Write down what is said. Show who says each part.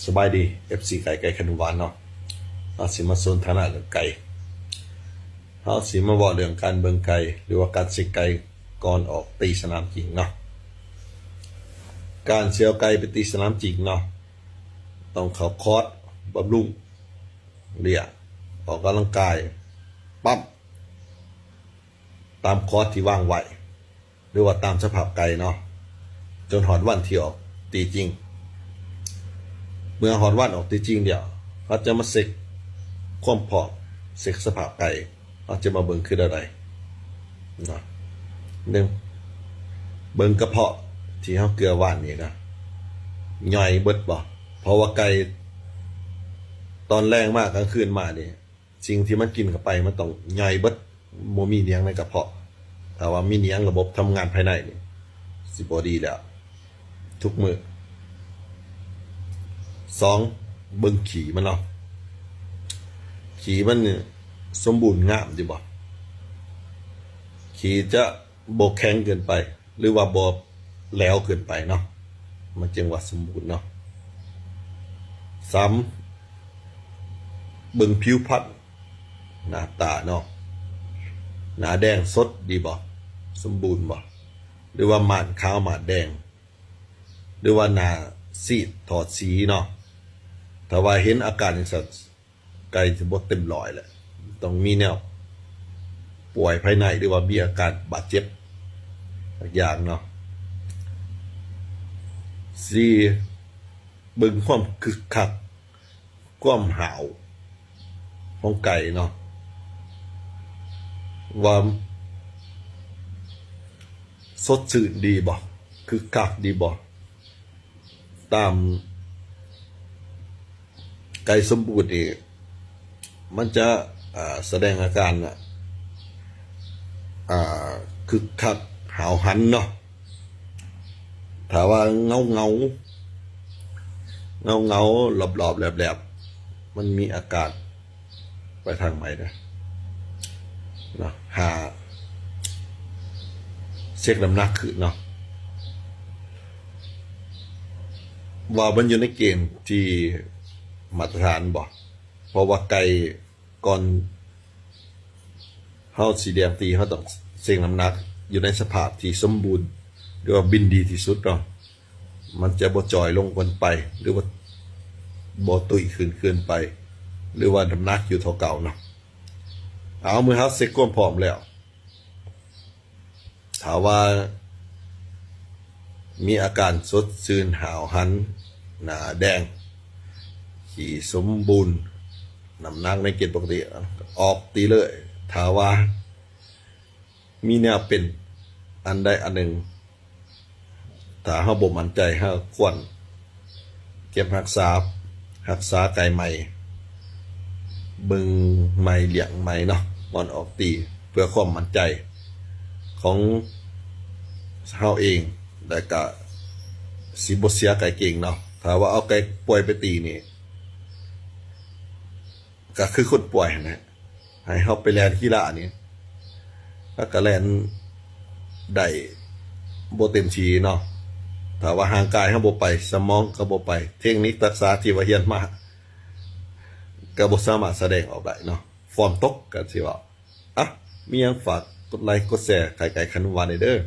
Speaker 1: สบายดี FC ไก่ขนมหวานเนาะเอาสิมาสนทนาเรื่องไก่เอาสิมาบอกเรื่องการเบิ่งไก่หรือว่าการเช็คไก่ก่อนออกตีสนามจริงเนาะการเชียวไก่ไปตีสนามจริงเนาะต้องเข้าคอร์สบำรุงเรียออกกำลังกายปั๊มตามคอร์สที่วางไว้หรือว่าตามสภาพไก่เนาะจนหอดวันที่ออกตีจริงเมื่อหอดวันออกตีจริงเดี๋ยวเขาจะมาเซ็กความพร้อมเซ็กสภาพไก่เขาจะมาเบิ่งคืออะไรเนาะหนึ่งเบิ่งกระเพาะที่เขาเกลือว่านนี่นะย่อยเบิดบ่เพราะว่าไก่ตอนแรงมากกลางคืนมาเนี่ยสิ่งที่มันกินเข้าไปมันต้องย่อยเบิดโมมีเลี้ยงในกระเพาะแต่ว่ามีเลี้ยงระบบทำงานภายในนี่สิบ่ดีแล้วทุกมือสองเบิ่งขี่มันเนาะขี่มันสมบูรณ์งามดีบ่ขี่จะโบแข็งเกินไปหรือว่าโบแหล้วเกินไปเนาะมันจึงว่าสมบูรณ์เนาะสามเบิ่งผิวพรรณหน้าตาเนาะหน้าแดงสดดีบ่สมบูรณ์บ่หรือว่าม่านขาวม่านแดงหรือว่าหน้าซีดถอดสีเนาะถ้าว่าเห็นอาการอย่างนั้นไก่จะบ่เต็มร้อยแหละต้องมีแนวป่วยภายในหรือว่ามีอาการบาดเจ็บอย่างเนาะสี่เบิ่งความคึกคักความหาวของไก่เนาะว่าสดชื่นดีบ่คึกคักดีบ่ตามไก่สมบูรณ์นี่มันจะแสดงอาการคึกคักหาวหันเนาะถ้าว่าเงาหลอบแหลบมันมีอาการไปทางไหนนะเนาะหาเช็คน้ำหนักขึ้นเนาะว่ามันอยู่ในเกณฑ์ที่มาตรฐานบ่เพราะว่าไก่ก่อนเฮาสีแดงตีเฮาต้องเช็คน้ำหนักอยู่ในสภาพที่สมบูรณ์หรือว่าบินดีที่สุดเนาะมันจะบ่จอยลงเกินไปหรือว่าบ่ตุ้ยขึ้นเกินไปหรือว่าน้ำหนักอยู่เท่าเก่าเนาะเอามือเฮาเซ็กความพร้อมแล้วถ้าว่ามีอาการสดชื่นหาวหันหน้าแดงขี่สมบูรณ์น้ำหนักในเกณฑ์ปกติออกตีเลยถ้าว่ามีแนวเป็นอันใดอันหนึ่งถ้าเฮาบ่มั่นใจเฮาควรเก็บรักษาไก่ใหม่เบิ่งใหม่เลี้ยงใหม่เนาะก่อนออกตีเพื่อความมั่นใจของเฮาเองและก็สิบ่เสียไก่เก่งเนาะถ้าว่าเอาไก่ป่วยไปตีนี่ก็คือคนป่วยนะให้เฮาไปแล่นกีฬานี่แล้วก็แล่นได้บ่เต็มที่เนาะถ้าว่าร่างกายเฮาบ่ไปสมองก็บ่ไปเทคนิคทักษะที่ว่าเรียนมาก็บ่สามารถแสดงออกได้เนาะฟอร์มตกก็สิว่ามีหยังฝากกดไลค์กดแชร์ไก่ขนมหวานเด้อ